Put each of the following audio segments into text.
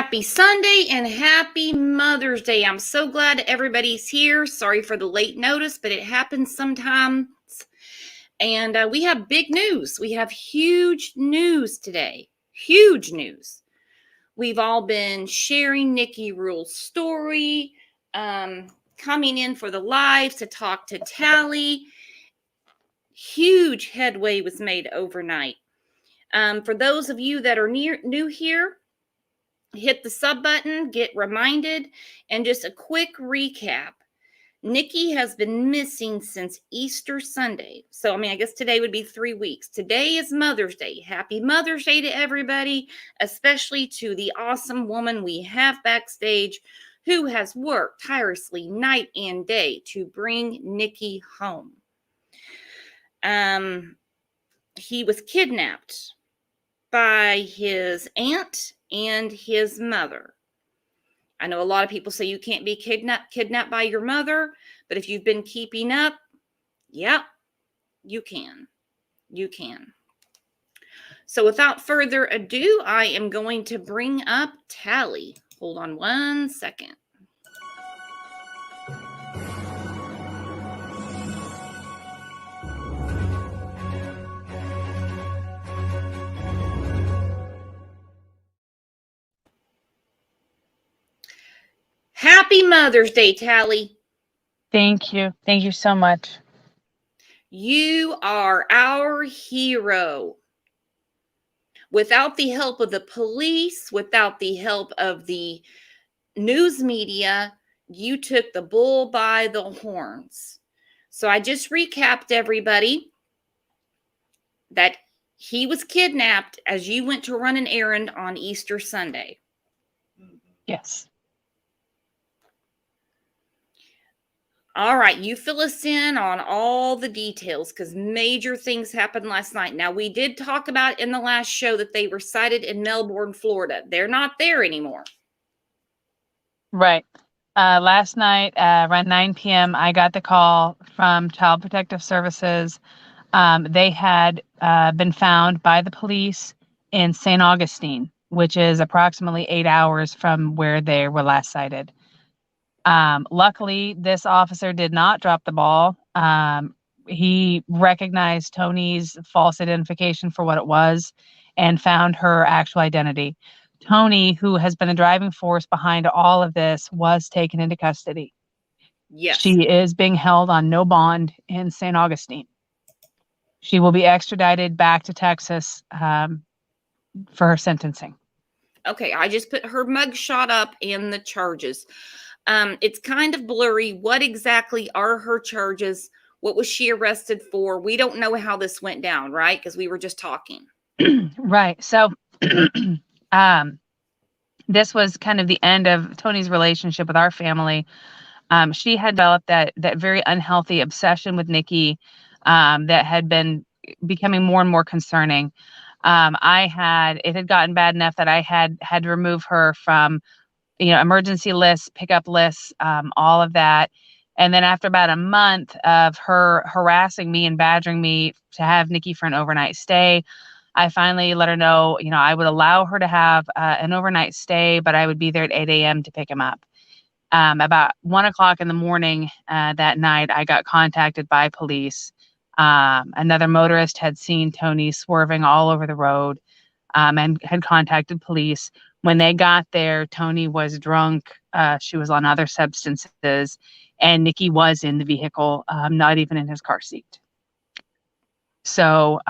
Happy Sunday and happy Mother's Day. I'm so glad everybody's here. Sorry for the late notice, but it happens sometimes. And we have big news. We have huge news today. Huge news. We've all been sharing Nikki Rule's story, coming in for the live to talk to Tally. Huge headway was made overnight. For those of you that are new here, hit the sub button, get reminded, and just a quick recap. Nikki has been missing since Easter Sunday. So, I guess today would be 3 weeks. Today is Mother's Day. Happy Mother's Day to everybody, especially to the awesome woman we have backstage who has worked tirelessly night and day to bring Nikki home. He was kidnapped by his aunt and his mother. I know a lot of people say you can't be kidnapped by your mother, but if you've been keeping up, yeah, you can. You can. So without further ado, I am going to bring up Tally. Hold on one second. Happy Mother's Day, Tally. Thank you. Thank you so much. You are our hero. Without the help of the police, without the help of the news media, you took the bull by the horns. So I just recapped everybody that he was kidnapped as you went to run an errand on Easter Sunday. Yes. All right, you fill us in on all the details because major things happened last night. Now, we did talk about in the last show that they were sighted in Melbourne, Florida. They're not there anymore. Right. Last night, around 9 p.m., I got the call from Child Protective Services. They had been found by the police in St. Augustine, which is approximately 8 hours from where they were last sighted. Luckily, this officer did not drop the ball. He recognized Tony's false identification for what it was and found her actual identity. Tony, who has been the driving force behind all of this, was taken into custody. Yes. She is being held on no bond in St. Augustine. She will be extradited back to Texas for her sentencing. Okay, I just put her mugshot up and the charges. It's kind of blurry. What exactly are her charges? What was she arrested for? We don't know how this went down, right? Because we were just talking. Right. So this was kind of the end of Tony's relationship with our family. She had developed that very unhealthy obsession with Nikki that had been becoming more and more concerning. It had gotten bad enough that I had to remove her from, emergency lists, pickup lists, all of that. And then after about a month of her harassing me and badgering me to have Nikki for an overnight stay, I finally let her know, I would allow her to have an overnight stay, but I would be there at 8 a.m. to pick him up. About 1 o'clock in the morning that night, I got contacted by police. Another motorist had seen Tony swerving all over the road and had contacted police. When they got there, Tony was drunk. She was on other substances, and Nikki was in the vehicle, not even in his car seat. So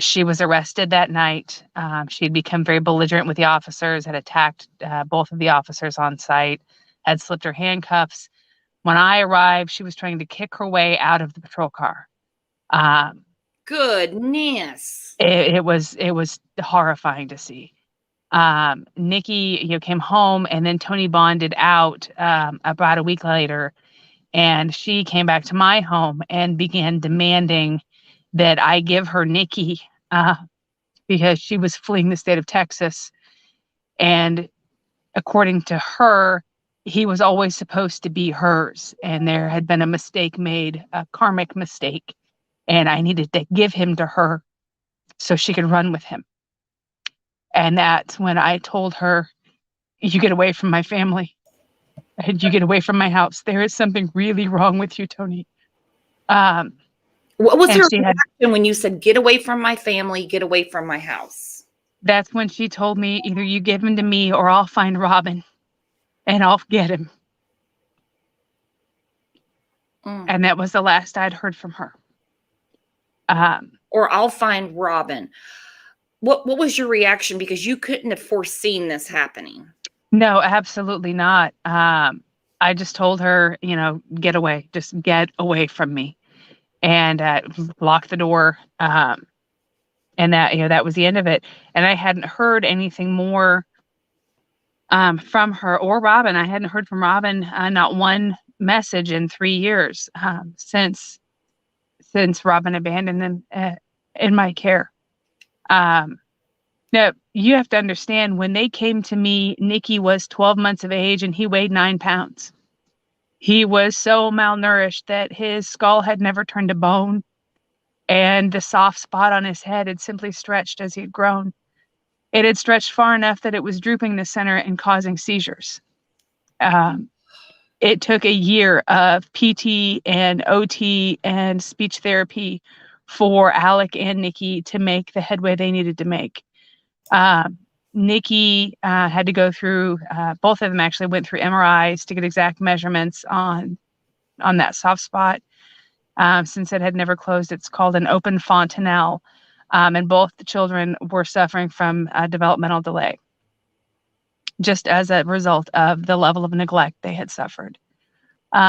she was arrested that night. She'd become very belligerent with the officers, had attacked both of the officers on site, had slipped her handcuffs. When I arrived, she was trying to kick her way out of the patrol car. Goodness. It was horrifying to see. Nikki, came home, and then Tony bonded out about a week later, and she came back to my home and began demanding that I give her Nikki because she was fleeing the state of Texas. And according to her, he was always supposed to be hers. And there had been a mistake made, a karmic mistake. And I needed to give him to her so she could run with him. And that's when I told her, you get away from my family. And you get away from my house. There is something really wrong with you, Tony. What was And her she had, reaction when you said, get away from my family, get away from my house? that's when she told me, either you give him to me or I'll find Robin and I'll get him. And that was the last I'd heard from her. Or I'll find Robin. What was your reaction? Because you couldn't have foreseen this happening. No, absolutely not. I just told her, get away, just get away from me, and lock the door. And that was the end of it. And I hadn't heard anything more from her or Robin. I hadn't heard from Robin, not one message in 3 years since Robin abandoned them in my care. Now, you have to understand, when they came to me, Nicky was 12 months of age and he weighed 9 pounds. He was so malnourished that his skull had never turned to bone, and the soft spot on his head had simply stretched as he had grown. It had stretched far enough that it was drooping the center and causing seizures. It took a year of PT and OT and speech therapy for Alec and Nicky to make the headway they needed to make. Nicky had to go through, both of them actually went through MRIs to get exact measurements on that soft spot. Since it had never closed, it's called an open fontanelle. And both the children were suffering from a developmental delay, just as a result of the level of neglect they had suffered.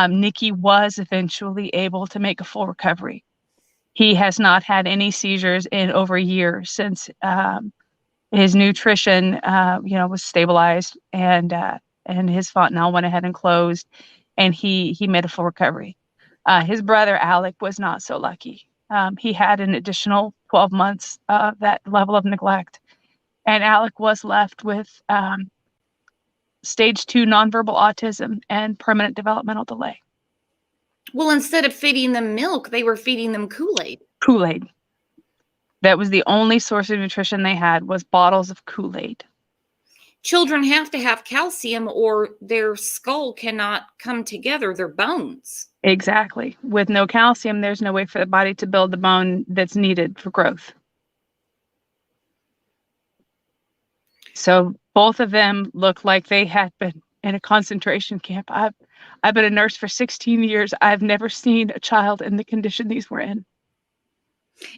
Nicky was eventually able to make a full recovery. He has not had any seizures in over a year since his nutrition, was stabilized, and his fontanelle went ahead and closed, and he made a full recovery. His brother Alec was not so lucky. He had an additional 12 months of that level of neglect, and Alec was left with stage 2 nonverbal autism and permanent developmental delay. Well, instead of feeding them milk, they were feeding them Kool-Aid. Kool-Aid. That was the only source of nutrition they had, was bottles of Kool-Aid. Children have to have calcium or their skull cannot come together, their bones. Exactly. With no calcium, there's no way for the body to build the bone that's needed for growth. So both of them looked like they had been in a concentration camp. I've been a nurse for 16 years. I've never seen a child in the condition these were in.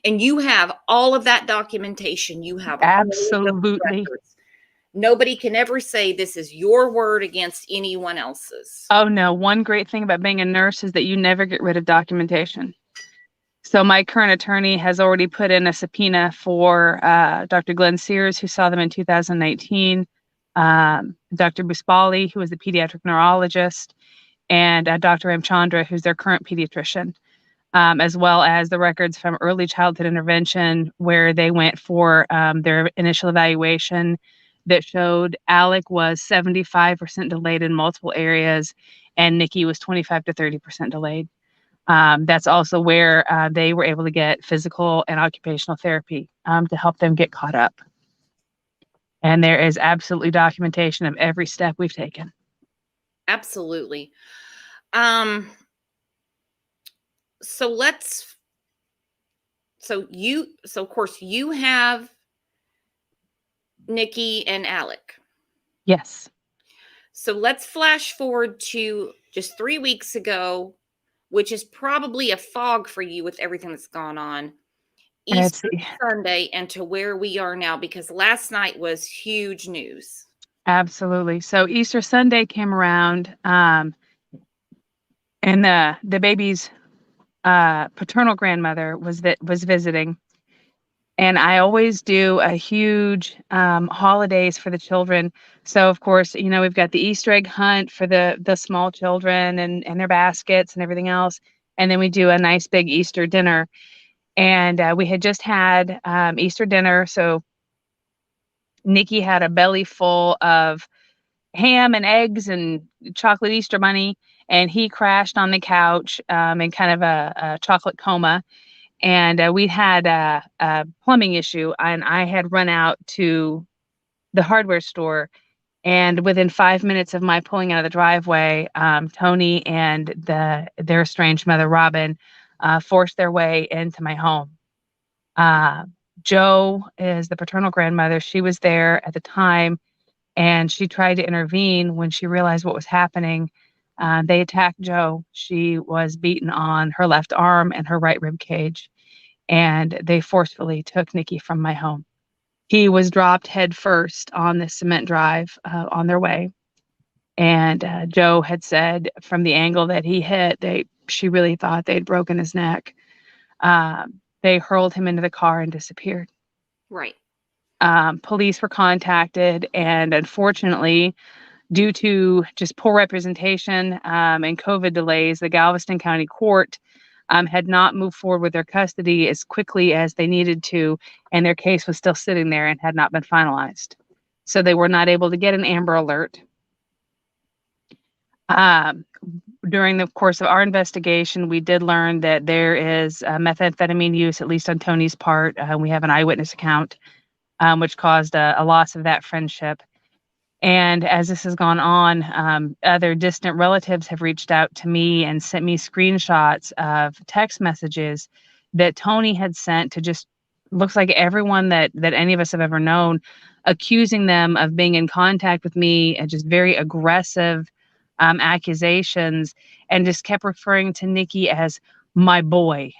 And you have all of that documentation. You have absolutely. Nobody can ever say this is your word against anyone else's. Oh no. One great thing about being a nurse is that you never get rid of documentation. So my current attorney has already put in a subpoena for Dr. Glenn Sears, who saw them in 2019, Dr. Buspali, who was the pediatric neurologist, and Dr. Ramchandra, who's their current pediatrician, as well as the records from early childhood intervention, where they went for their initial evaluation that showed Alec was 75% delayed in multiple areas, and Nicky was 25 to 30% delayed. That's also where they were able to get physical and occupational therapy to help them get caught up. And there is absolutely documentation of every step we've taken. Absolutely. So of course you have Nicky and Alec. Yes. So let's flash forward to just 3 weeks ago, which is probably a fog for you with everything that's gone on. Easter Sunday, and to where we are now, because last night was huge news. Absolutely. So Easter Sunday came around, and the baby's paternal grandmother was visiting. And I always do a huge holidays for the children. So of course, we've got the Easter egg hunt for the small children and their baskets and everything else. And then we do a nice big Easter dinner. And we had just had Easter dinner. So Nicky had a belly full of ham and eggs and chocolate Easter bunny. And he crashed on the couch in kind of a chocolate coma. And we had a plumbing issue, and I had run out to the hardware store. And within 5 minutes of my pulling out of the driveway, Tony and their estranged mother, Robin, forced their way into my home. Uh, Joe is the paternal grandmother. She was there at the time, and she tried to intervene when she realized what was happening. They attacked Joe. She was beaten on her left arm and her right rib cage, and they forcefully took Nikki from my home. He was dropped head first on the cement drive on their way. And Joe had said from the angle that he hit, she really thought they'd broken his neck. They hurled him into the car and disappeared. Right. Police were contacted, and unfortunately, due to just poor representation and COVID delays, the Galveston County Court had not moved forward with their custody as quickly as they needed to, and their case was still sitting there and had not been finalized. So they were not able to get an Amber Alert. During the course of our investigation, we did learn that there is methamphetamine use, at least on Tony's part. We have an eyewitness account, which caused a loss of that friendship. And as this has gone on, other distant relatives have reached out to me and sent me screenshots of text messages that Tony had sent to just looks like everyone that any of us have ever known, accusing them of being in contact with me, and just very aggressive accusations, and just kept referring to Nikki as my boy,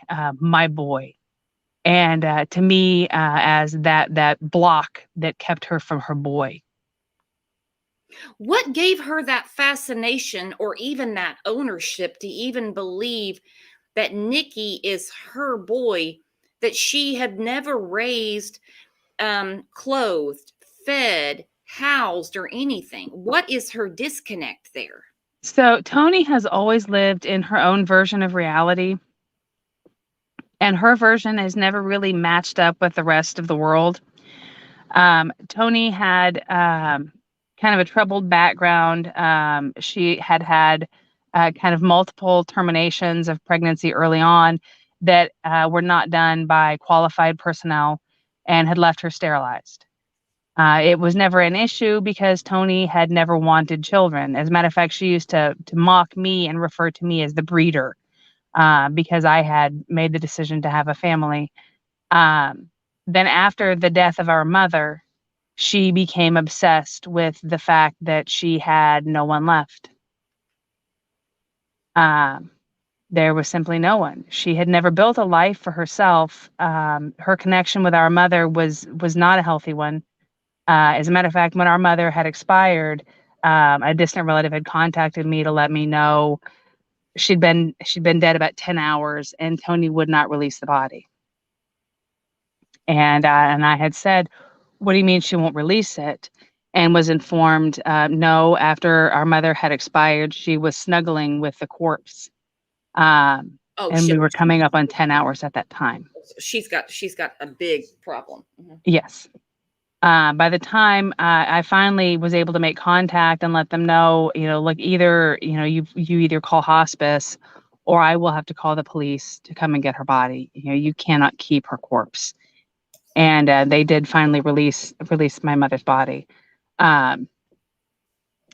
and to me as that block that kept her from her boy. What gave her that fascination or even that ownership to even believe that Nikki is her boy, that she had never raised, clothed, fed, housed, or anything? What is her disconnect there? So Tony has always lived in her own version of reality, and her version has never really matched up with the rest of the world. Tony had kind of a troubled background. She had kind of multiple terminations of pregnancy early on that were not done by qualified personnel and had left her sterilized. It was never an issue because Tony had never wanted children. As a matter of fact, she used to mock me and refer to me as the breeder because I had made the decision to have a family. Then after the death of our mother, she became obsessed with the fact that she had no one left. There was simply no one. She had never built a life for herself. Her connection with our mother was not a healthy one. As a matter of fact, when our mother had expired, a distant relative had contacted me to let me know she'd been dead about 10 hours, and Tony would not release the body. And I had said, "What do you mean she won't release it?" And was informed, no, after our mother had expired, she was snuggling with the corpse. And we were coming up on 10 hours at that time. She's got a big problem. Mm-hmm. Yes. By the time I finally was able to make contact and let them know, look, either, you either call hospice or I will have to call the police to come and get her body. You cannot keep her corpse. And they did finally release my mother's body.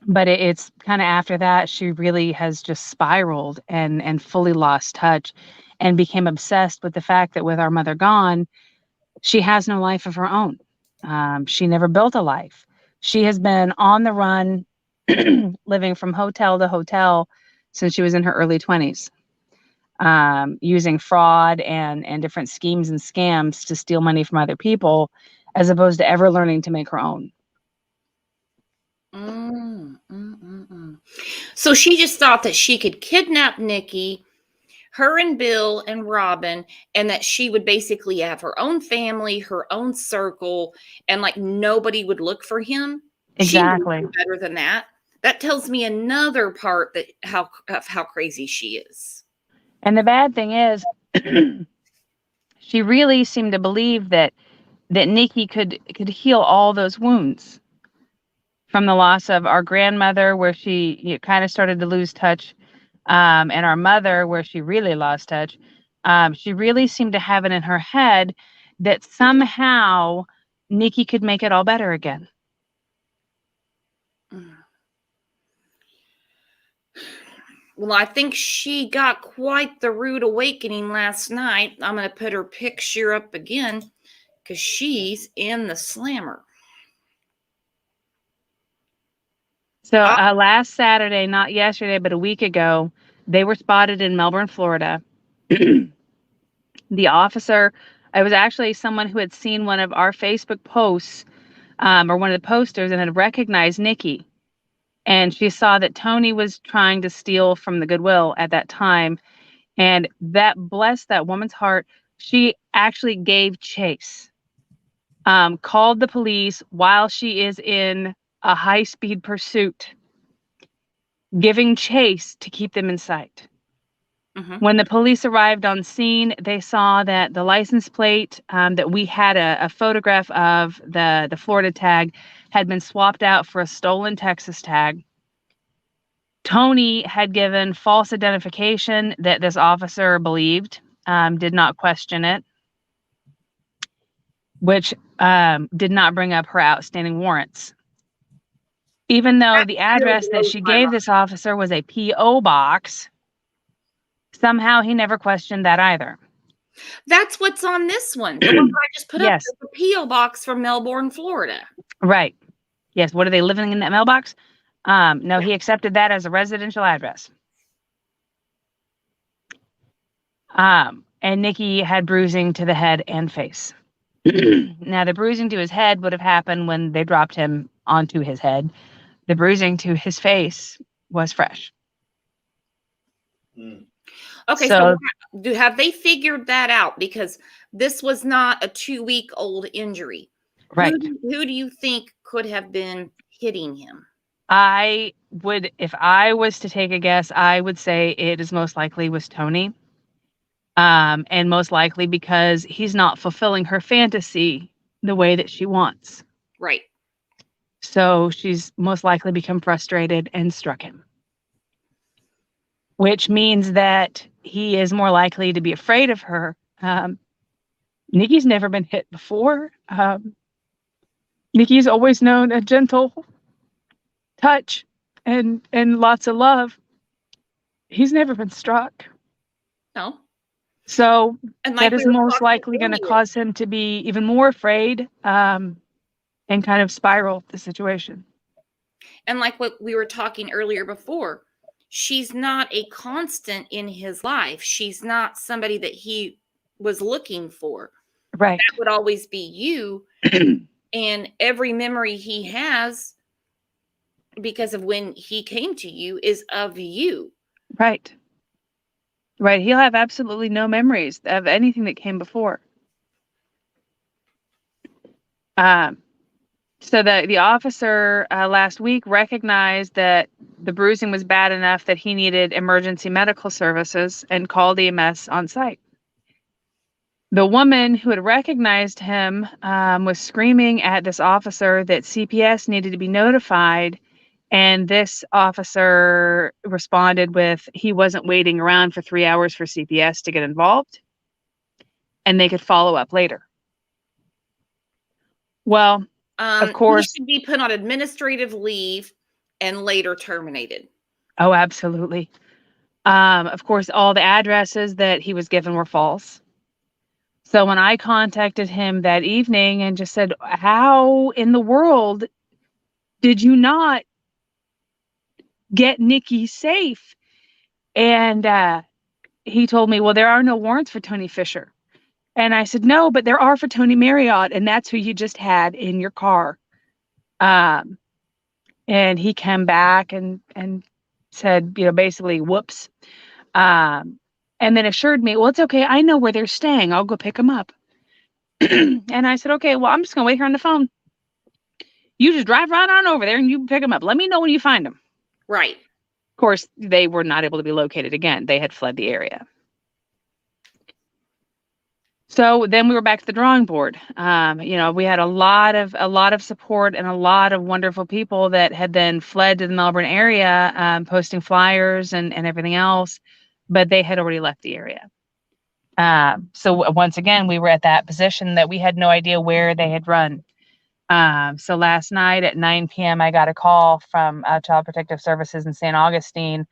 But it's kind of after that, she really has just spiraled and fully lost touch and became obsessed with the fact that with our mother gone, she has no life of her own. She never built a life. She has been on the run, living from hotel to hotel since she was in her early 20s. Using fraud and different schemes and scams to steal money from other people, as opposed to ever learning to make her own. So she just thought that she could kidnap Nikki, her and Bill and Robin, and that she would basically have her own family, her own circle, and like nobody would look for him. Exactly. She knew better than that. That tells me another part of how crazy she is. And the bad thing is, she really seemed to believe that Nikki could heal all those wounds from the loss of our grandmother, where she kind of started to lose touch, and our mother, where she really lost touch. She really seemed to have it in her head that somehow Nikki could make it all better again. Well, I think she got quite the rude awakening last night. I'm going to put her picture up again because she's in the slammer. So last Saturday, not yesterday, but a week ago, they were spotted in Melbourne, Florida. The officer, it was actually someone who had seen one of our Facebook posts or one of the posters and had recognized Nikki. And she saw that Tony was trying to steal from the Goodwill at that time. And that blessed that woman's heart. She actually gave chase, called the police while she is in a high-speed pursuit, giving chase to keep them in sight. Mm-hmm. When the police arrived on scene, they saw that the license plate that we had a photograph of, the Florida tag, had been swapped out for a stolen Texas tag. Tony had given false identification that this officer believed, did not question it, which did not bring up her outstanding warrants. Even though the address that she gave this officer was a P.O. box, somehow he never questioned that either. That's what's on this one. The one that I just put up Yes. is the P.O. box from Melbourne, Florida. Right. Yes. What are they living in that mailbox? No, he accepted that as a residential address. And Nikki had bruising to the head and face. Now, the bruising to his head would have happened when they dropped him onto his head. The bruising to his face was fresh. Okay, so have they figured that out? Because this was not a 2-week-old injury. Right. Who do you think could have been hitting him? I would, if I was to take a guess, I would say it is most likely was Tony. And most likely because he's not fulfilling her fantasy the way that she wants. Right. So she's most likely become frustrated and struck him. Which means that he is more likely to be afraid of her. Nikki's never been hit before. Nikki's always known a gentle touch and lots of love. He's never been struck. No. So and that is most likely going to cause him to be even more afraid and kind of spiral the situation. And like what we were talking earlier before, she's not a constant in his life. She's not somebody that he was looking for. Right. That would always be you. And every memory he has, because of when he came to you, is of you. Right. Right. He'll have absolutely no memories of anything that came before. So the officer last week recognized that the bruising was bad enough that he needed emergency medical services and called EMS on site. The woman who had recognized him was screaming at this officer that CPS needed to be notified. And this officer responded with, he wasn't waiting around for 3 hours for CPS to get involved, and they could follow up later. Well, of course, he should be put on administrative leave and later terminated. Oh, absolutely. Of course, all the addresses that he was given were false. So when I contacted him that evening and just said, how in the world did you not get Nikki safe? And he told me, well, there are no warrants for Tony Fisher. And I said, no, but there are for Tony Marriott, and that's who you just had in your car. And he came back and said, basically, whoops. And then assured me, well, it's okay. I know where they're staying. I'll go pick them up. And I said, okay, well, I'm just going to wait here on the phone. You just drive right on over there and you pick them up. Let me know when you find them. Right. Of course, they were not able to be located again. They had fled the area. So then we were back to the drawing board. We had a lot of support and a lot of wonderful people that had then fled to the Melbourne area, posting flyers and everything else, but they had already left the area. So once again, we were at that position that we had no idea where they had run. So last night at 9 p.m., I got a call from Child Protective Services in St. Augustine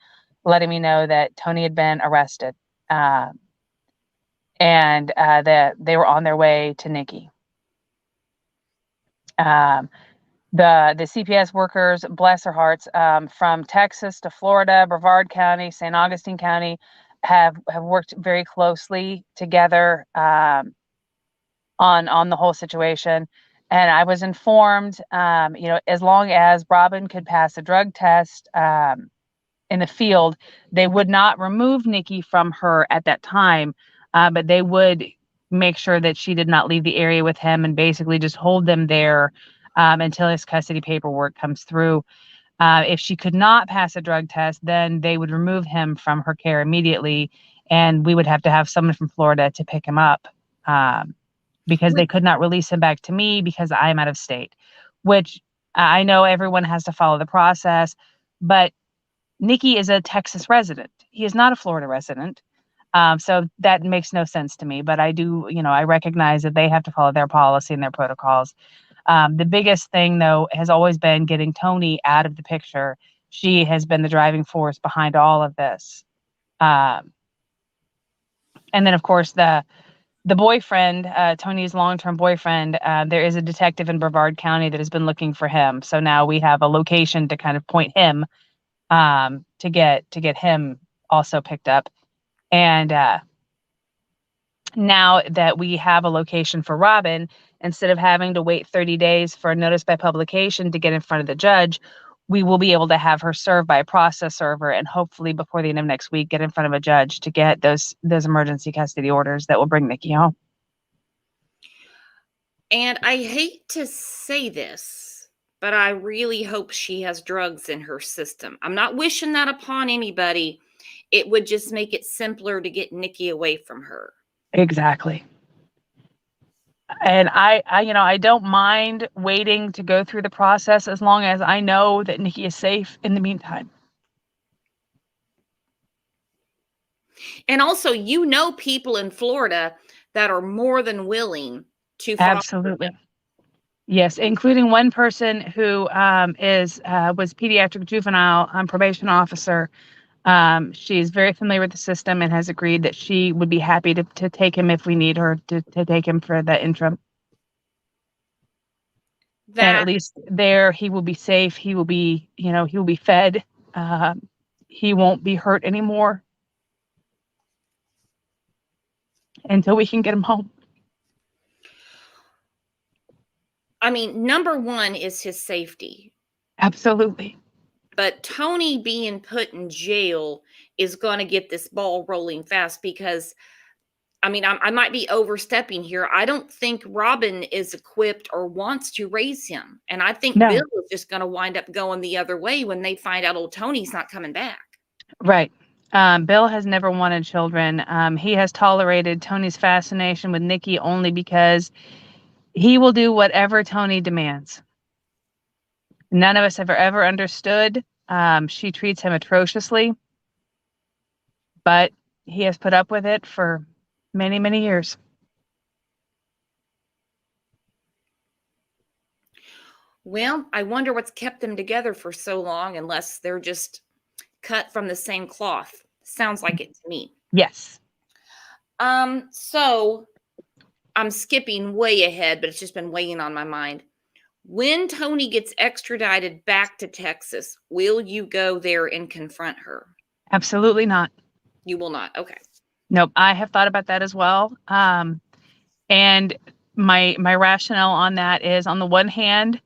letting me know that Tony had been arrested, and that they were on their way to Nikki. The CPS workers, bless their hearts, from Texas to Florida, Brevard County, St. Augustine County, have worked very closely together on the whole situation. And I was informed, as long as Robin could pass a drug test in the field, they would not remove Nikki from her at that time, but they would make sure that she did not leave the area with him and basically just hold them there until his custody paperwork comes through. If she could not pass a drug test, then they would remove him from her care immediately, and we would have to have someone from Florida to pick him up because they could not release him back to me because I'm out of state, which I know everyone has to follow the process, but Nikki is a Texas resident. He is not a Florida resident. So that makes no sense to me, but I do, I recognize that they have to follow their policy and their protocols. The biggest thing, though, has always been getting Tony out of the picture. She has been the driving force behind all of this. And then, of course, the boyfriend, Tony's long-term boyfriend, there is a detective in Brevard County that has been looking for him. So now we have a location to kind of point him to get him also picked up. And now that we have a location for Robin, instead of having to wait 30 days for a notice by publication to get in front of the judge, we will be able to have her served by a process server and hopefully before the end of next week get in front of a judge to get those emergency custody orders that will bring Nikki home. And I hate to say this, but I really hope she has drugs in her system. I'm not wishing that upon anybody. It would just make it simpler to get Nikki away from her. Exactly. And I don't mind waiting to go through the process as long as I know that Nikki is safe in the meantime. And also, people in Florida that are more than willing to absolutely. Yes, including one person who was pediatric juvenile probation officer. She's very familiar with the system and has agreed that she would be happy to take him if we need her to take him for the interim. And at least there he will be safe. He will be, he will be fed. He won't be hurt anymore until we can get him home. I mean, number one is his safety. Absolutely. But Tony being put in jail is going to get this ball rolling fast because, I mean, I might be overstepping here. I don't think Robin is equipped or wants to raise him. And I think Bill is just going to wind up going the other way when they find out old Tony's not coming back. Right. Bill has never wanted children. He has tolerated Tony's fascination with Nikki only because he will do whatever Tony demands. None of us have ever understood. She treats him atrociously, but he has put up with it for many, many years. Well, I wonder what's kept them together for so long, unless they're just cut from the same cloth. Sounds like it to me. Yes. So I'm skipping way ahead, but it's just been weighing on my mind. When Tony gets extradited back to Texas, will you go there and confront her? Absolutely not. You will not. Okay. Nope. I have thought about that as well. And my rationale on that is, on the one hand,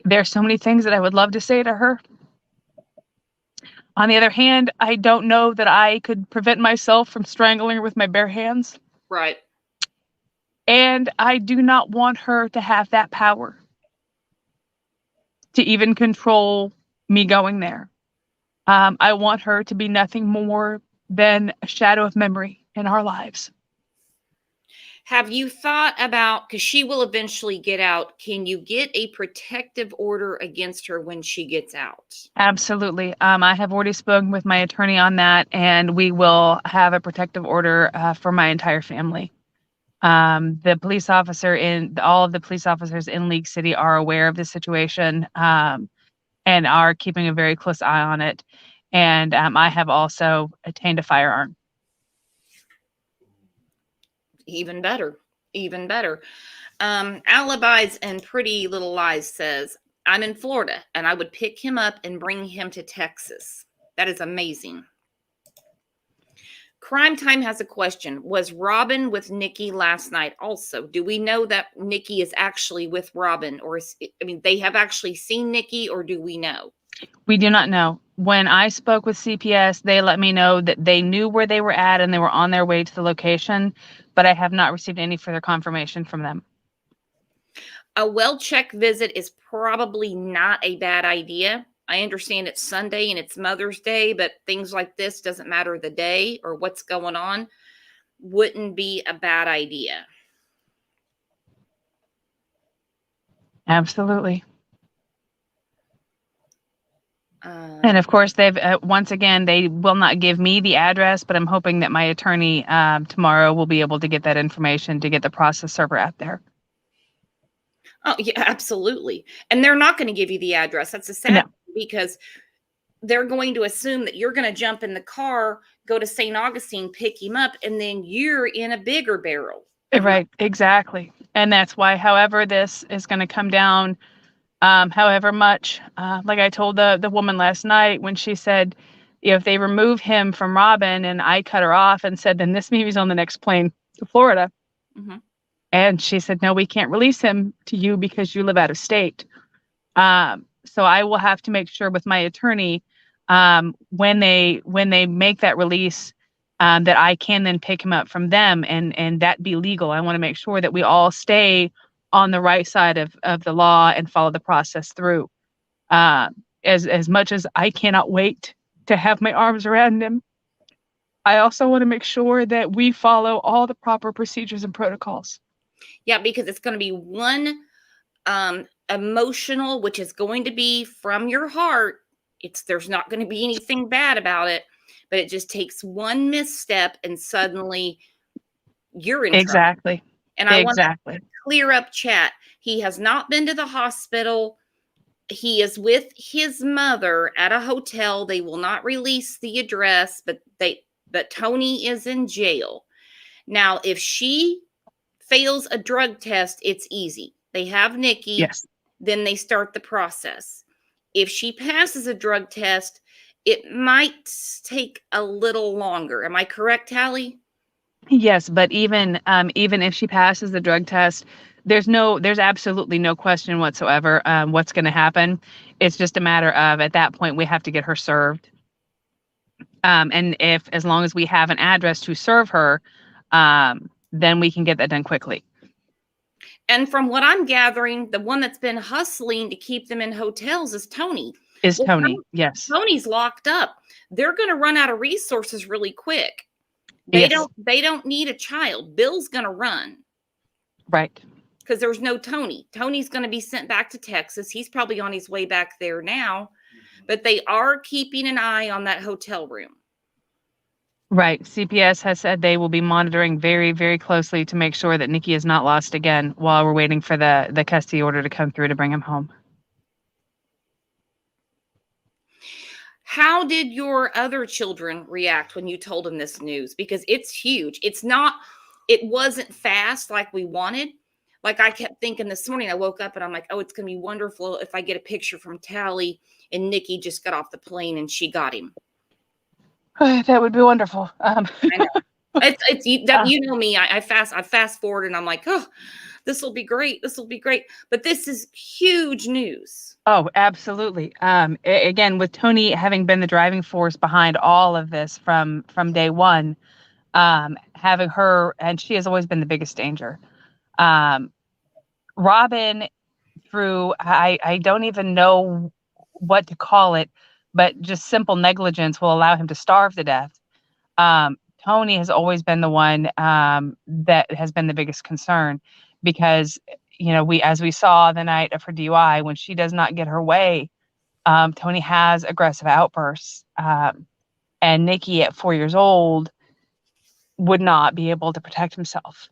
there's so many things that I would love to say to her. On the other hand, I don't know that I could prevent myself from strangling her with my bare hands. Right. And I do not want her to have that power to even control me going there. I want her to be nothing more than a shadow of memory in our lives. Have you thought about, because she will eventually get out, can you get a protective order against her when she gets out? Absolutely. I have already spoken with my attorney on that, and we will have a protective order for my entire family. The police officer all of the police officers in League City are aware of the situation and are keeping a very close eye on it. And I have also attained a firearm. Even better. Even better. Alibis and Pretty Little Lies says, I'm in Florida and I would pick him up and bring him to Texas. That is amazing. Crime Time has a question. Was Robin with Nikki last night also? Do we know that Nikki is actually with Robin, or they have actually seen Nikki, or do we know? We do not know. When I spoke with CPS, they let me know that they knew where they were at and they were on their way to the location, but I have not received any further confirmation from them. A well-checked visit is probably not a bad idea. I understand it's Sunday and it's Mother's Day, but things like this, doesn't matter the day or what's going on, wouldn't be a bad idea. Absolutely. And of course, they've once again, they will not give me the address, but I'm hoping that my attorney tomorrow will be able to get that information to get the process server out there. Oh, yeah, absolutely. And they're not going to give you the address. That's a sad thing, because they're going to assume that you're going to jump in the car, go to St. Augustine, pick him up, and then you're in a bigger barrel. Right, exactly. And that's why, however this is going to come down, however much, like I told the woman last night when she said, if they remove him from Robin, and I cut her off and said, then this baby's on the next plane to Florida. Mm-hmm. And she said, no, we can't release him to you because you live out of state. So I will have to make sure with my attorney, when they make that release, that I can then pick him up from them and that be legal. I want to make sure that we all stay on the right side of the law and follow the process through. As much as I cannot wait to have my arms around him, I also want to make sure that we follow all the proper procedures and protocols. Yeah, because it's going to be one emotional, which is going to be from your heart. There's not going to be anything bad about it, but it just takes one misstep and suddenly you're in Exactly. trouble. And I want to clear up chat. He has not been to the hospital. He is with his mother at a hotel. They will not release the address, but Tony is in jail. Now, if she fails a drug test, it's easy. They have Nikki. Yes. Then they start the process. If she passes a drug test, it might take a little longer. Am I correct, Hallie? Yes, but even if she passes the drug test, there's absolutely no question whatsoever what's going to happen. It's just a matter of, at that point, we have to get her served. And as long as we have an address to serve her, then we can get that done quickly. And from what I'm gathering, the one that's been hustling to keep them in hotels is Tony. Tony, yes. Tony's locked up. They're going to run out of resources really quick. They don't need a child. Bill's going to run. Right. Because there's no Tony. Tony's going to be sent back to Texas. He's probably on his way back there now. But they are keeping an eye on that hotel room. Right. CPS has said they will be monitoring very, very closely to make sure that Nikki is not lost again while we're waiting for the custody order to come through to bring him home. How did your other children react when you told them this news? Because it's huge. It wasn't fast like we wanted. Like I kept thinking this morning, I woke up and I'm like, oh, it's going to be wonderful if I get a picture from Tally and Nikki just got off the plane and she got him. That would be wonderful. I know. You know me. I fast forward and I'm like, oh, this will be great. This will be great. But this is huge news. Oh, absolutely. Again, with Tony having been the driving force behind all of this from day one, having her, and she has always been the biggest danger. Robin, through I don't even know what to call it, but just simple negligence will allow him to starve to death. Tony has always been the one that has been the biggest concern, because as we saw the night of her DUI, when she does not get her way, Tony has aggressive outbursts, and Nikki at 4 years old would not be able to protect himself.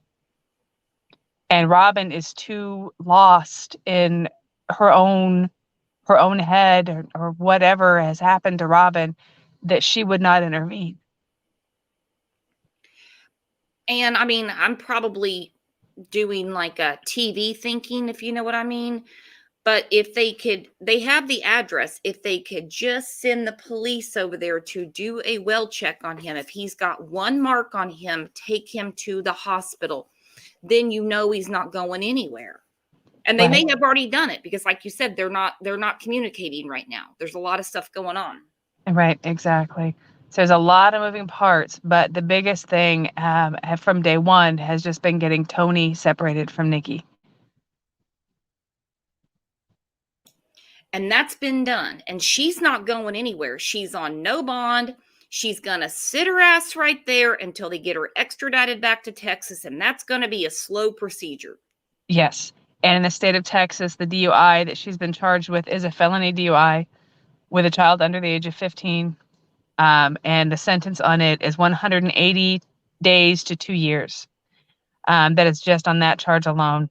And Robin is too lost in her own head or whatever has happened to Robin that she would not intervene. And I mean, I'm probably doing like a TV thinking, if you know what I mean. But if they have the address, if they could just send the police over there to do a well check on him, if he's got one mark on him, take him to the hospital, then you know he's not going anywhere. And they may have already done it because, like you said, they're not communicating right now. There's a lot of stuff going on. Right, exactly. So there's a lot of moving parts, but the biggest thing from day one has just been getting Tony separated from Nikki. And that's been done. And she's not going anywhere. She's on no bond. She's going to sit her ass right there until they get her extradited back to Texas. And that's going to be a slow procedure. Yes. And in the state of Texas, the DUI that she's been charged with is a felony DUI with a child under the age of 15. And the sentence on it is 180 days to 2 years. That is just on that charge alone.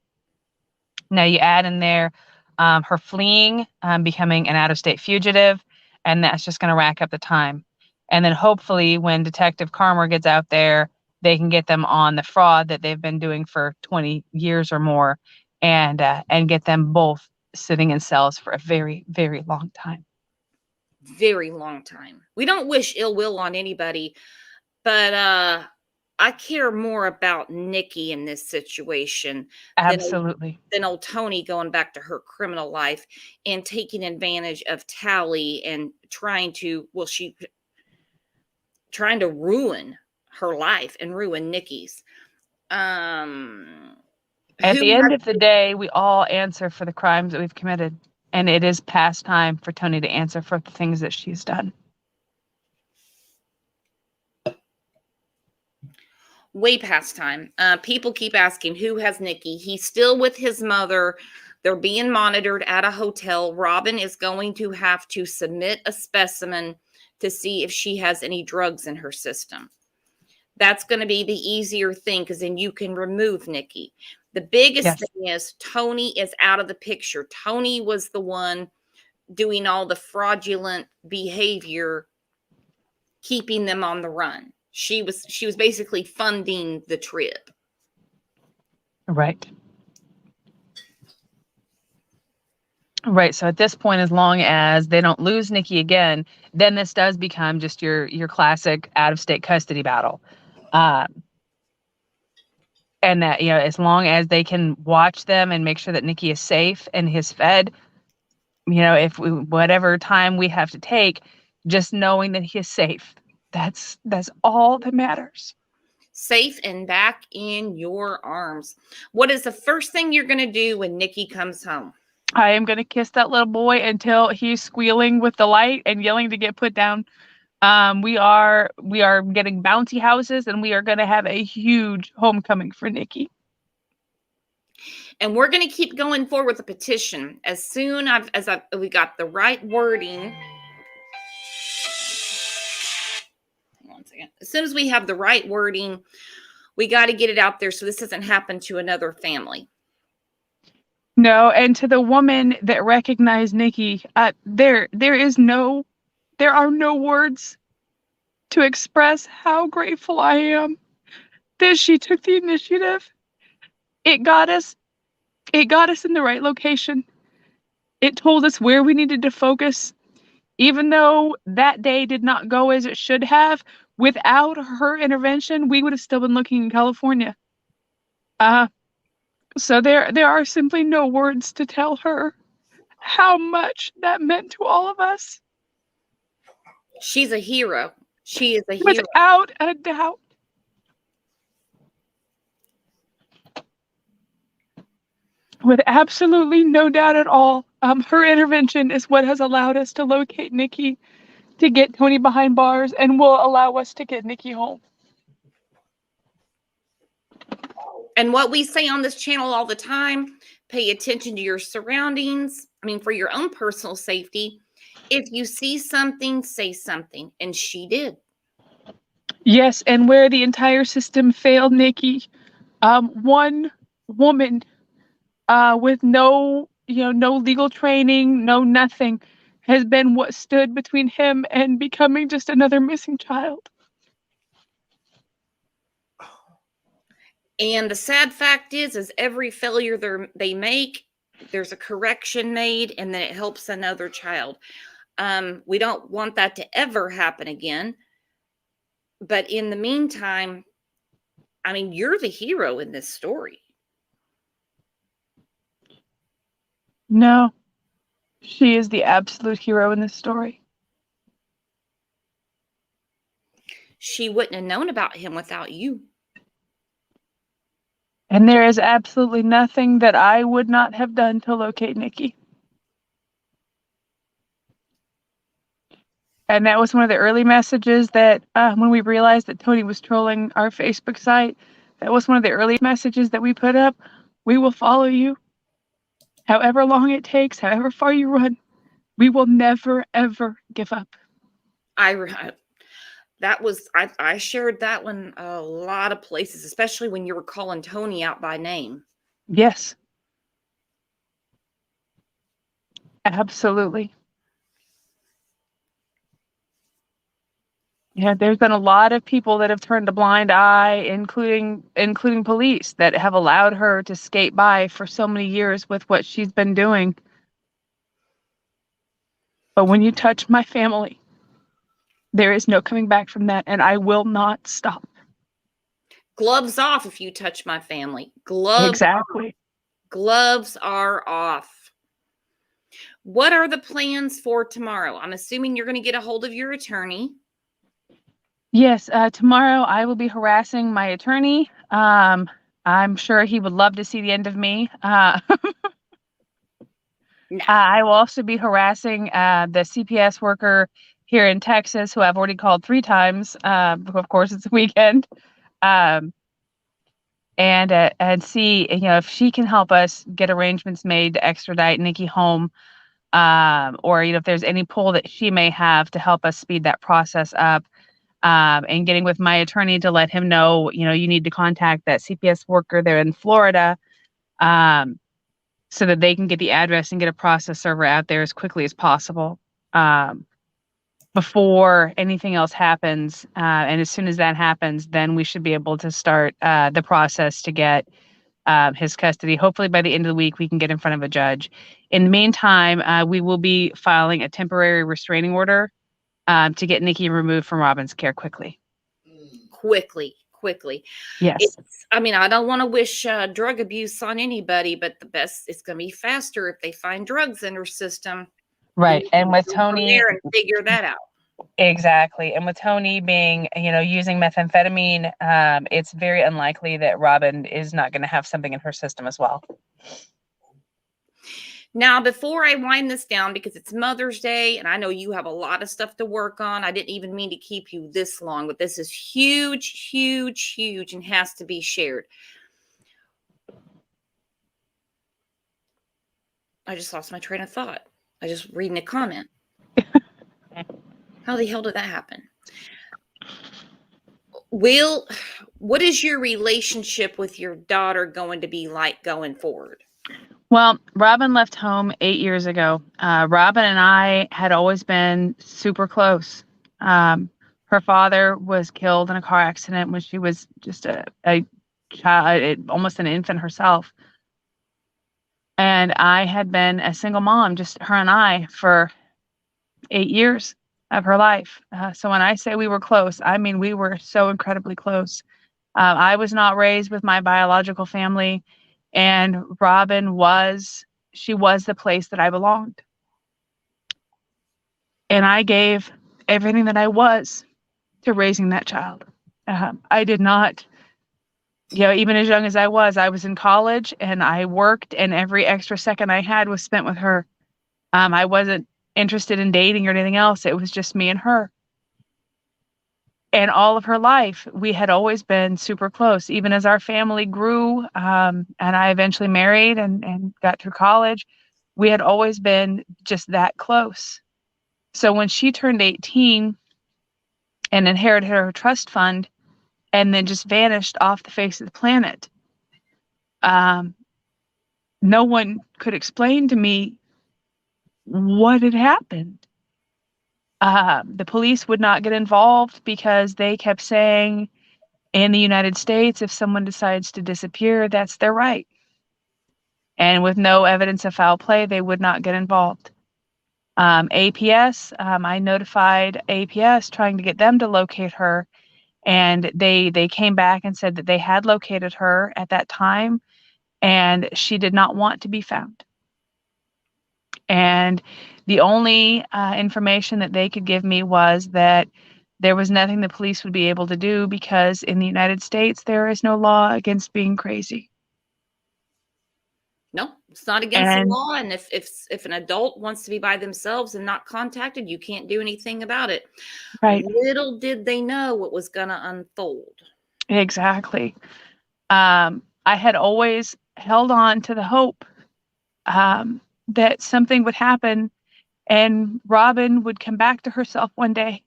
Now you add in there her fleeing, becoming an out-of-state fugitive, and that's just going to rack up the time. And then hopefully when Detective Carmer gets out there, they can get them on the fraud that they've been doing for 20 years or more, and get them both sitting in cells for a very, very long time. Very long time. We don't wish ill will on anybody, but I care more about Nikki in this situation. Absolutely. Than old Tony going back to her criminal life and taking advantage of Tally and trying to ruin her life and ruin Nikki's. At the end of the day, we all answer for the crimes that we've committed. And it is past time for Tony to answer for the things that she's done. Way past time. People keep asking, who has Nikki? He's still with his mother. They're being monitored at a hotel. Robin is going to have to submit a specimen to see if she has any drugs in her system. That's going to be the easier thing because then you can remove Nikki. The biggest thing is Tony is out of the picture. Tony was the one doing all the fraudulent behavior, keeping them on the run. She was basically funding the trip. Right. Right. So at this point, as long as they don't lose Nikki again, then this does become just your classic out-of-state custody battle. And that, as long as they can watch them and make sure that Nikki is safe and is fed, if whatever time we have to take, just knowing that he is safe. That's all that matters. Safe and back in your arms. What is the first thing you're going to do when Nikki comes home? I am going to kiss that little boy until he's squealing with delight and yelling to get put down. We are getting bouncy houses, and we are going to have a huge homecoming for Nikki. And we're going to keep going forward with the petition as soon as we got the right wording. One second. As soon as we have the right wording, we got to get it out there so this doesn't happen to another family. No, and to the woman that recognized Nikki, there are no words to express how grateful I am that she took the initiative. It got us in the right location. It told us where we needed to focus. Even though that day did not go as it should have, without her intervention, we would have still been looking in California. So there are simply no words to tell her how much that meant to all of us. She's a hero. She is a hero. Without a doubt. With absolutely no doubt at all. Her intervention is what has allowed us to locate Nikki, to get Tony behind bars, and will allow us to get Nikki home. And what we say on this channel all the time, pay attention to your surroundings. I mean, for your own personal safety. If you see something, say something. And she did. Yes, and where the entire system failed Nikki, one woman with no legal training, no nothing, has been what stood between him and becoming just another missing child. And the sad fact is every failure they make, there's a correction made, and then it helps another child. We don't want that to ever happen again. But in the meantime, I mean, you're the hero in this story. No, she is the absolute hero in this story. She wouldn't have known about him without you. And there is absolutely nothing that I would not have done to locate Nikki. And that was one of the early messages that when we realized that Tony was trolling our Facebook site, that was one of the early messages that we put up. We will follow you. However long it takes, however far you run, we will never, ever give up. I shared that one a lot of places, especially when you were calling Tony out by name. Yes. Absolutely. Yeah, there's been a lot of people that have turned a blind eye, including police, that have allowed her to skate by for so many years with what she's been doing. But when you touch my family, there is no coming back from that, and I will not stop. Gloves off if you touch my family. Gloves are off. What are the plans for tomorrow? I'm assuming you're going to get a hold of your attorney. Yes, tomorrow I will be harassing my attorney. I'm sure he would love to see the end of me. I will also be harassing the CPS worker here in Texas, who I've already called 3 times. Of course, it's a weekend. And see, if she can help us get arrangements made to extradite Nikki home, or if there's any pull that she may have to help us speed that process up. And getting with my attorney to let him know, you need to contact that CPS worker there in Florida, so that they can get the address and get a process server out there as quickly as possible, before anything else happens. And as soon as that happens, then we should be able to start the process to get his custody. Hopefully by the end of the week, we can get in front of a judge. In the meantime, we will be filing a temporary restraining order to get Nikki removed from Robin's care quickly. Quickly. Yes. I don't want to wish drug abuse on anybody, but it's going to be faster if they find drugs in her system. Right. And with Tony, and figure that out. Exactly. And with Tony being, using methamphetamine, it's very unlikely that Robin is not going to have something in her system as well. Now, before I wind this down, because it's Mother's Day and I know you have a lot of stuff to work on, I didn't even mean to keep you this long, but this is huge, huge, huge, and has to be shared. I just lost my train of thought. I just reading a comment. How the hell did that happen? What is your relationship with your daughter going to be like going forward? Well, Robin left home 8 years ago. Robin and I had always been super close. Her father was killed in a car accident when she was just a child, almost an infant herself. And I had been a single mom, just her and I, for 8 years of her life. So when I say we were close, I mean we were so incredibly close. I was not raised with my biological family, and Robin was the place that I belonged. And I gave everything that I was to raising that child. I did not, even as young as I was in college and I worked, and every extra second I had was spent with her. I wasn't interested in dating or anything else. It was just me and her. And all of her life, we had always been super close. Even as our family grew, and I eventually married and got through college, we had always been just that close. So when she turned 18 and inherited her trust fund and then just vanished off the face of the planet, no one could explain to me what had happened. The police would not get involved because they kept saying, in the United States, if someone decides to disappear, that's their right. And with no evidence of foul play, they would not get involved. APS, I notified APS trying to get them to locate her, and they came back and said that they had located her at that time, and she did not want to be found. And the only information that they could give me was that there was nothing the police would be able to do because in the United States, there is no law against being crazy. No, it's not against the And law. And if an adult wants to be by themselves and not contacted, you can't do anything about it. right, Little did they know what was going to unfold. exactly. I had always held on to the hope that something would happen and Robin would come back to herself one day.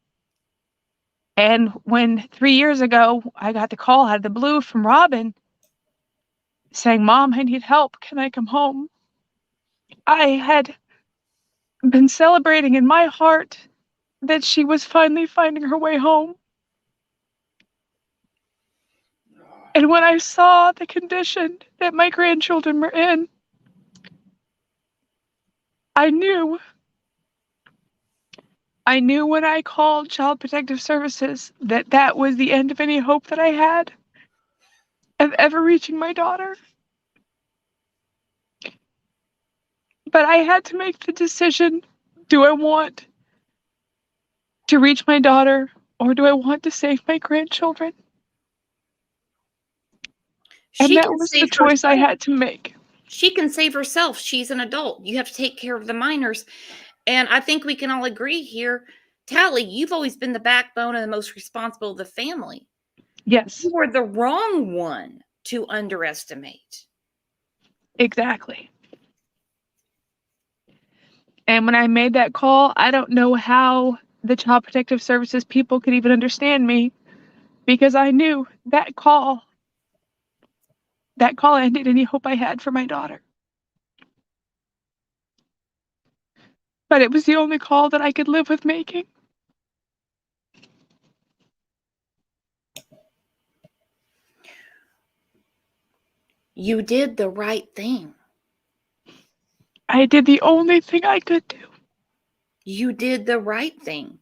And when 3 years ago, I got the call out of the blue from Robin saying, "Mom, I need help. Can I come home?" I had been celebrating in my heart that she was finally finding her way home. And when I saw the condition that my grandchildren were in, I knew. I knew when I called Child Protective Services that that was the end of any hope that I had of ever reaching my daughter. But I had to make the decision, do I want to reach my daughter or do I want to save my grandchildren? And She that can was the save choice I herself. had to make. She can save herself. She's an adult. You have to take care of the minors. And I think we can all agree here, Tally, you've always been the backbone and the most responsible of the family. Yes, You were the wrong one to underestimate. exactly. And when I made that call, I don't know how the Child Protective Services people could even understand me because I knew that call ended any hope I had for my daughter. But it was the only call that I could live with making. You did the right thing. I did the only thing I could do. You did the right thing.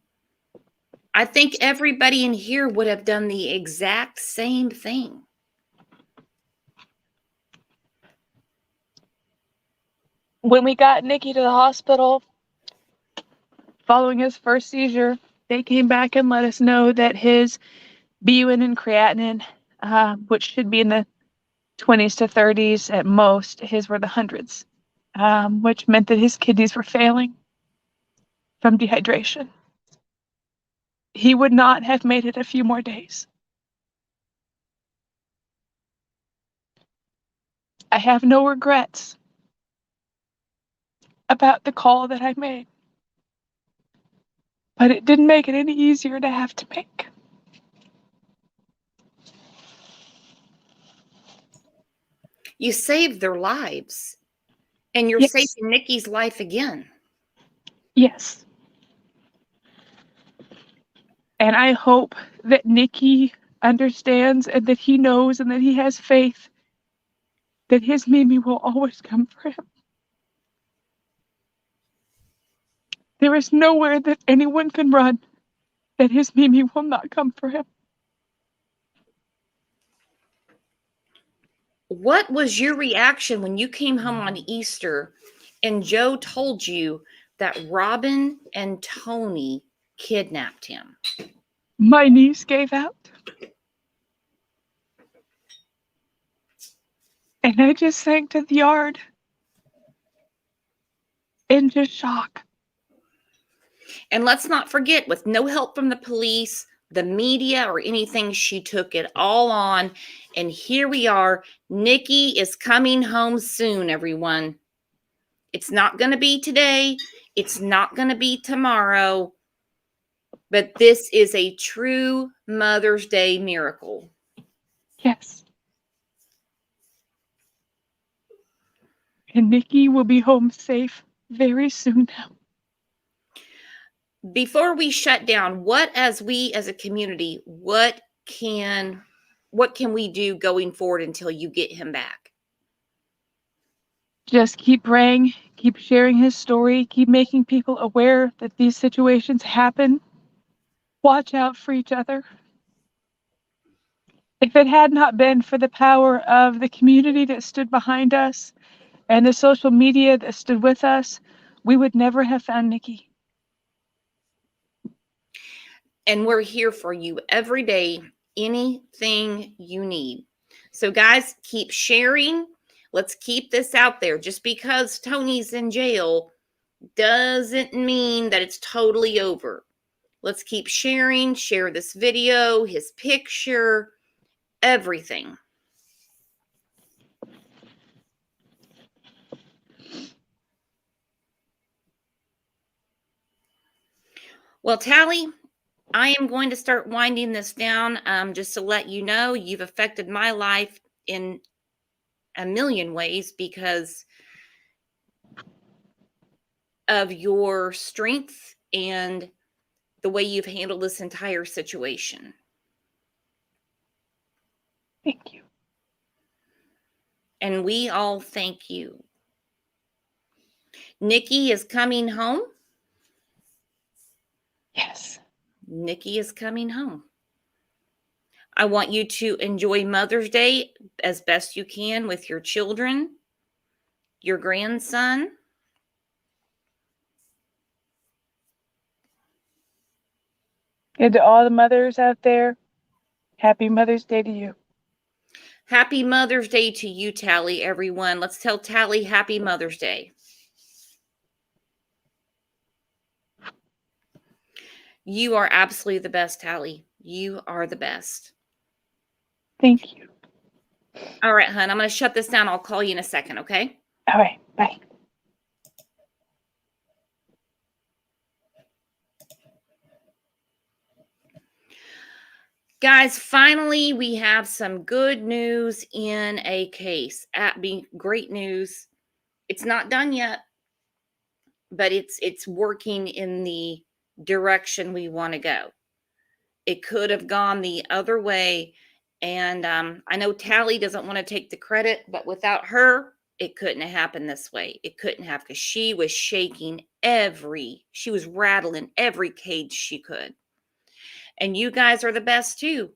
I think everybody in here would have done the exact same thing. When we got Nicky to the hospital, following his first seizure, they came back and let us know that his BUN and creatinine, which should be in the 20s to 30s at most, his were the hundreds, which meant that his kidneys were failing from dehydration. He would not have made it a few more days. I have no regrets about the call that I made, but it didn't make it any easier to have to make. You saved their lives, and you're Yes, saving Nikki's life again. yes. And I hope that Nicky understands and that he knows and that he has faith that his Mimi will always come for him. There is nowhere that anyone can run that his Mimi will not come for him. What was your reaction when you came home on Easter and Joe told you that Robin and Tony kidnapped him? My niece gave out. And I just sank to the yard in just shock. And let's not forget, with no help from the police, the media, or anything, she took it all on. And here we are. Nikki is coming home soon, everyone. It's not going to be today. It's not going to be tomorrow. But this is a true Mother's Day miracle. Yes. And Nikki will be home safe very soon now. Before we shut down, as a community, what can we do going forward until you get him back? Just keep praying, keep sharing his story, keep making people aware that these situations happen. Watch out for each other. If it had not been for the power of the community that stood behind us and the social media that stood with us, we would never have found Nikki. And we're here for you every day, anything you need. So guys, keep sharing. Let's keep this out there. Just because Tony's in jail doesn't mean that it's totally over. Let's keep sharing. Share this video, his picture, everything. Well, Tally, I am going to start winding this down. Just to let you know, you've affected my life in a million ways because of your strength and the way you've handled this entire situation. Thank you. And we all thank you. Nikki is coming home. Yes. Nikki is coming home. I want you to enjoy Mother's Day as best you can with your children, your grandson. And to all the mothers out there, happy Mother's Day to you. Happy Mother's Day to you, Tally, everyone. Let's tell Tally happy Mother's Day. You are absolutely the best, Tally. You are the best. Thank you. All right, hon. I'm going to shut this down. I'll call you in a second, okay? All right. Bye. Guys, finally, we have some good news in a case. Great news. It's not done yet, but it's working in the direction we want to go. It could have gone the other way. And I know Tally doesn't want to take the credit, but without her, it couldn't have happened this way. It couldn't have, because she was shaking she was rattling every cage she could. And you guys are the best too.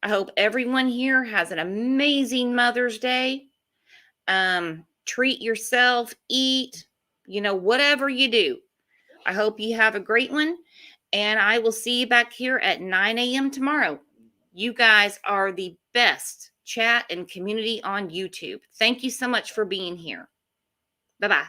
I hope everyone here has an amazing Mother's Day. Treat yourself, eat, whatever you do. I hope you have a great one. And I will see you back here at 9 a.m. tomorrow. You guys are the best chat and community on YouTube. Thank you so much for being here. Bye-bye.